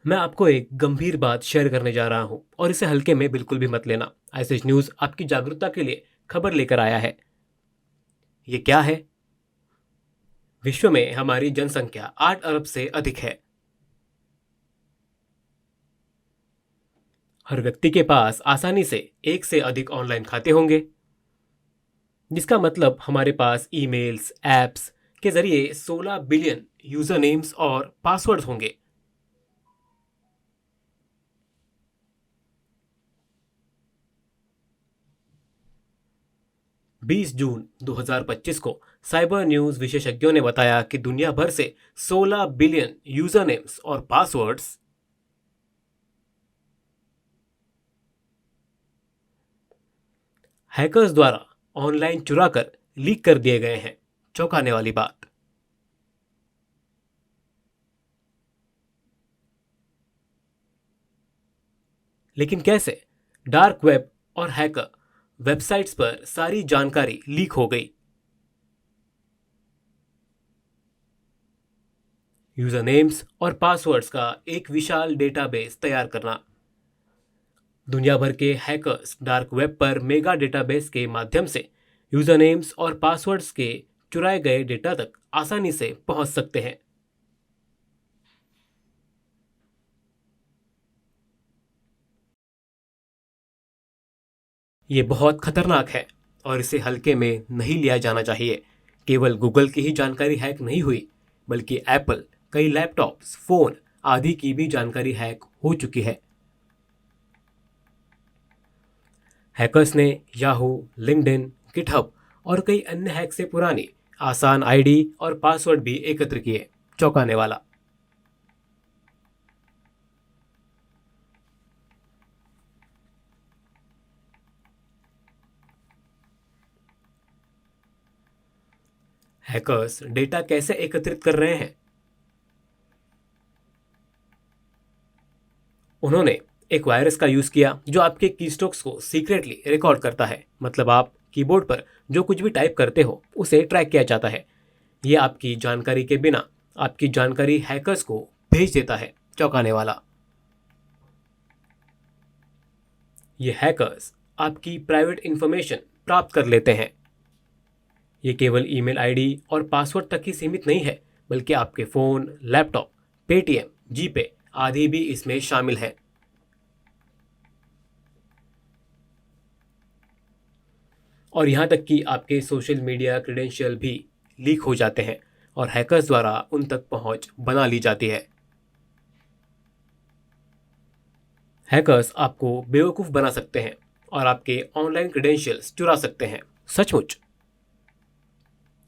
मैं आपको एक गंभीर बात शेयर करने जा रहा हूं और इसे हल्के में बिल्कुल भी मत लेना। आईएसएच न्यूज आपकी जागरूकता के लिए खबर लेकर आया है। ये क्या है? विश्व में हमारी जनसंख्या 8 अरब से अधिक है। हर व्यक्ति के पास आसानी से एक से अधिक ऑनलाइन खाते होंगे, जिसका मतलब हमारे पास ईमेल्स, एप्स के जरिए 16 बिलियन यूजर नेम्स और पासवर्ड्स होंगे। 20 जून 2025 को साइबर न्यूज विशेषज्ञों ने बताया कि दुनिया भर से 16 बिलियन यूजर नेम्स और पासवर्ड्स हैकर्स द्वारा ऑनलाइन चुराकर लीक कर दिए गए हैं। चौंकाने वाली बात। लेकिन कैसे? डार्क वेब और हैकर वेबसाइट्स पर सारी जानकारी लीक हो गई। यूजर नेम्स और पासवर्ड्स का एक विशाल डेटाबेस तैयार करना। दुनिया भर के हैकर्स डार्क वेब पर मेगा डेटाबेस के माध्यम से यूजर नेम्स और पासवर्ड्स के चुराए गए डेटा तक आसानी से पहुंच सकते हैं। ये बहुत खतरनाक है और इसे हल्के में नहीं लिया जाना चाहिए। केवल गूगल की ही जानकारी हैक नहीं हुई, बल्कि एप्पल, कई लैपटॉप्स, फोन आदि की भी जानकारी हैक हो चुकी है। हैकर्स ने याहू, लिंक्डइन, गिटहब और कई अन्य हैक से पुरानी आसान आईडी और पासवर्ड भी एकत्र किए। चौंकाने वाला। हैकर्स डेटा कैसे एकत्रित कर रहे हैं? उन्होंने एक वायरस का यूज किया जो आपके कीस्ट्रोक्स को सीक्रेटली रिकॉर्ड करता है। मतलब आप कीबोर्ड पर जो कुछ भी टाइप करते हो उसे ट्रैक किया जाता है। ये आपकी जानकारी के बिना आपकी जानकारी हैकर्स को भेज देता है। चौंकाने वाला। ये हैकर्स आपकी प्राइवेट इंफॉर्मेशन प्राप्त कर लेते हैं। ये केवल ईमेल आईडी और पासवर्ड तक ही सीमित नहीं है, बल्कि आपके फ़ोन, लैपटॉप, पेटीएम, जीपे आदि भी इसमें शामिल हैं। और यहाँ तक कि आपके सोशल मीडिया क्रेडेंशियल भी लीक हो जाते हैं और हैकर्स द्वारा उन तक पहुँच बना ली जाती है। हैकर्स आपको बेवकूफ़ बना सकते हैं और आपके ऑनलाइन क्रेडेंशियल्स चुरा सकते हैं। सचमुच।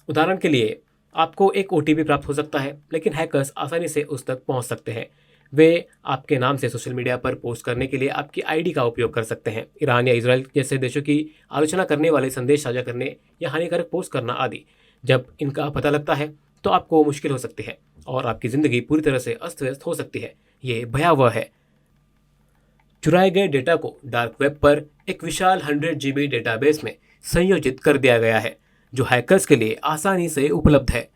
उदाहरण के लिए, आपको एक ओटीपी प्राप्त हो सकता है, लेकिन हैकर्स आसानी से उस तक पहुंच सकते हैं। वे आपके नाम से सोशल मीडिया पर पोस्ट करने के लिए आपकी आईडी का उपयोग कर सकते हैं। ईरान या इसराइल जैसे देशों की आलोचना करने वाले संदेश साझा करने या हानिकारक पोस्ट करना आदि। जब इनका पता लगता है तो आपको मुश्किल हो सकती है और आपकी ज़िंदगी पूरी तरह से अस्त व्यस्त हो सकती है। ये भयावह है। चुराए गए डेटा को डार्क वेब पर एक विशाल 100 GB डेटाबेस में संयोजित कर दिया गया है, जो हैकर्स के लिए आसानी से उपलब्ध है।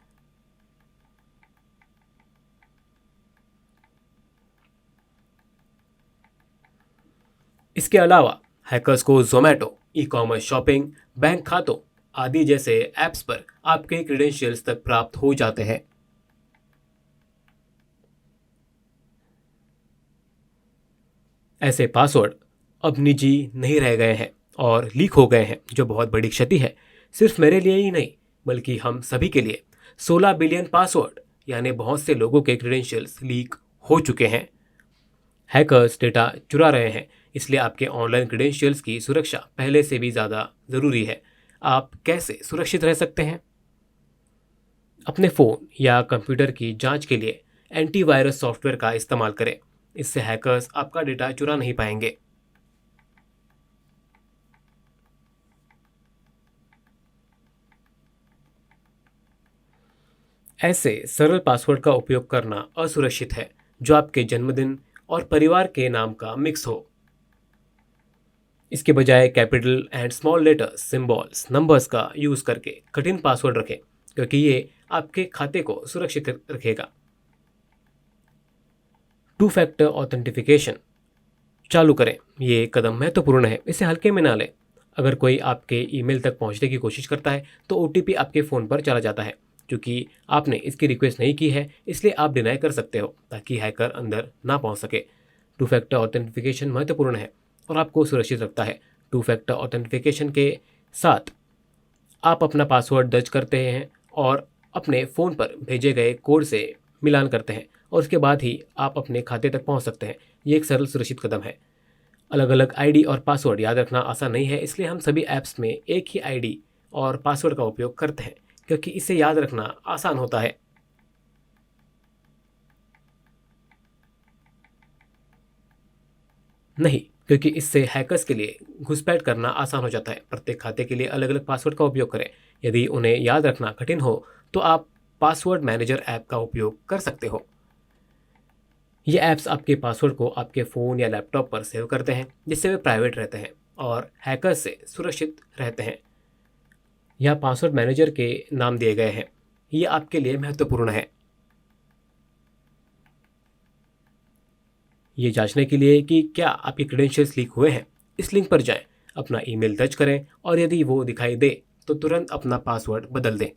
इसके अलावा हैकर्स को Zomato, e commerce shopping, bank खातों आदि जैसे ऐप्स पर आपके क्रेडेंशियल्स तक प्राप्त हो जाते हैं। ऐसे पासवर्ड अब निजी नहीं रह गए हैं और लीक हो गए हैं, जो बहुत बड़ी क्षति है। सिर्फ मेरे लिए ही नहीं, बल्कि हम सभी के लिए। 16 बिलियन पासवर्ड यानी बहुत से लोगों के क्रेडेंशियल्स लीक हो चुके हैं। हैकर्स डेटा चुरा रहे हैं, इसलिए आपके ऑनलाइन क्रेडेंशियल्स की सुरक्षा पहले से भी ज़्यादा ज़रूरी है। आप कैसे सुरक्षित रह सकते हैं? अपने फ़ोन या कंप्यूटर की जांच के लिए एंटीवायरस सॉफ्टवेयर का इस्तेमाल करें। इससे हैकर्स आपका डेटा चुरा नहीं पाएंगे। ऐसे सरल पासवर्ड का उपयोग करना असुरक्षित है, जो आपके जन्मदिन और परिवार के नाम का मिक्स हो। इसके बजाय capital and small letters, symbols, numbers का यूज़ करके कठिन पासवर्ड रखें, क्योंकि ये आपके खाते को सुरक्षित रखेगा। टू फैक्टर ऑथेंटिफिकेशन चालू करें। ये कदम महत्वपूर्ण है, इसे हल्के में ना लें। अगर कोई आपके ईमेल तक पहुंचने की कोशिश करता है तो ओटीपी आपके फ़ोन पर चला जाता है। क्योंकि आपने इसकी रिक्वेस्ट नहीं की है, इसलिए आप डिनाई कर सकते हो ताकि हैकर अंदर ना पहुंच सके। टू फैक्टर ऑथेंटिफिकेशन महत्वपूर्ण है और आपको सुरक्षित रखता है। टू फैक्टर ऑथेंटिफिकेशन के साथ आप अपना पासवर्ड दर्ज करते हैं और अपने फ़ोन पर भेजे गए कोड से मिलान करते हैं और उसके बाद ही आप अपने खाते तक पहुंच सकते हैं। ये एक सरल सुरक्षित कदम है। अलग अलग आईडी और पासवर्ड याद रखना आसान नहीं है, इसलिए हम सभी ऐप्स में एक ही आईडी और पासवर्ड का उपयोग करते हैं क्योंकि इसे याद रखना आसान होता है। नहीं, क्योंकि इससे हैकर्स के लिए घुसपैठ करना आसान हो जाता है। प्रत्येक खाते के लिए अलग अलग पासवर्ड का उपयोग करें। यदि उन्हें याद रखना कठिन हो तो आप पासवर्ड मैनेजर ऐप का उपयोग कर सकते हो। ये ऐप्स आपके पासवर्ड को आपके फ़ोन या लैपटॉप पर सेव करते हैं, जिससे वे प्राइवेट रहते हैं और हैकर्स से सुरक्षित रहते हैं। यह पासवर्ड मैनेजर के नाम दिए गए हैं। ये आपके लिए महत्वपूर्ण है। ये जांचने के लिए कि क्या आपके क्रेडेंशियल्स लीक हुए हैं, इस लिंक पर जाएं, अपना ईमेल दर्ज करें और यदि वो दिखाई दे तो तुरंत अपना पासवर्ड बदल दें।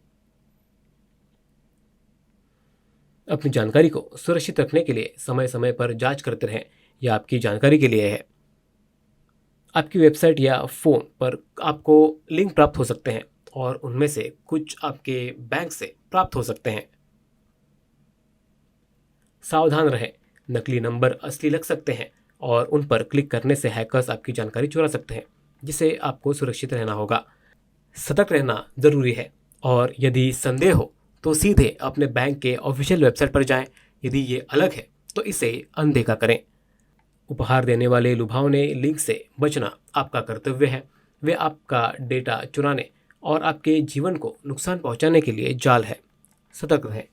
अपनी जानकारी को सुरक्षित रखने के लिए समय समय पर जांच करते रहें। यह आपकी जानकारी के लिए है। आपकी वेबसाइट या फ़ोन पर आपको लिंक प्राप्त हो सकते हैं और उनमें से कुछ आपके बैंक से प्राप्त हो सकते हैं। सावधान रहें, नकली नंबर असली लग सकते हैं और उन पर क्लिक करने से हैकर्स आपकी जानकारी चुरा सकते हैं, जिससे आपको सुरक्षित रहना होगा। सतर्क रहना ज़रूरी है और यदि संदेह हो तो सीधे अपने बैंक के ऑफिशियल वेबसाइट पर जाएं। यदि ये अलग है तो इसे अनदेखा करें। उपहार देने वाले लुभावने लिंक से बचना आपका कर्तव्य है। वे आपका डेटा चुराने और आपके जीवन को नुकसान पहुंचाने के लिए जाल है। सतर्क रहें।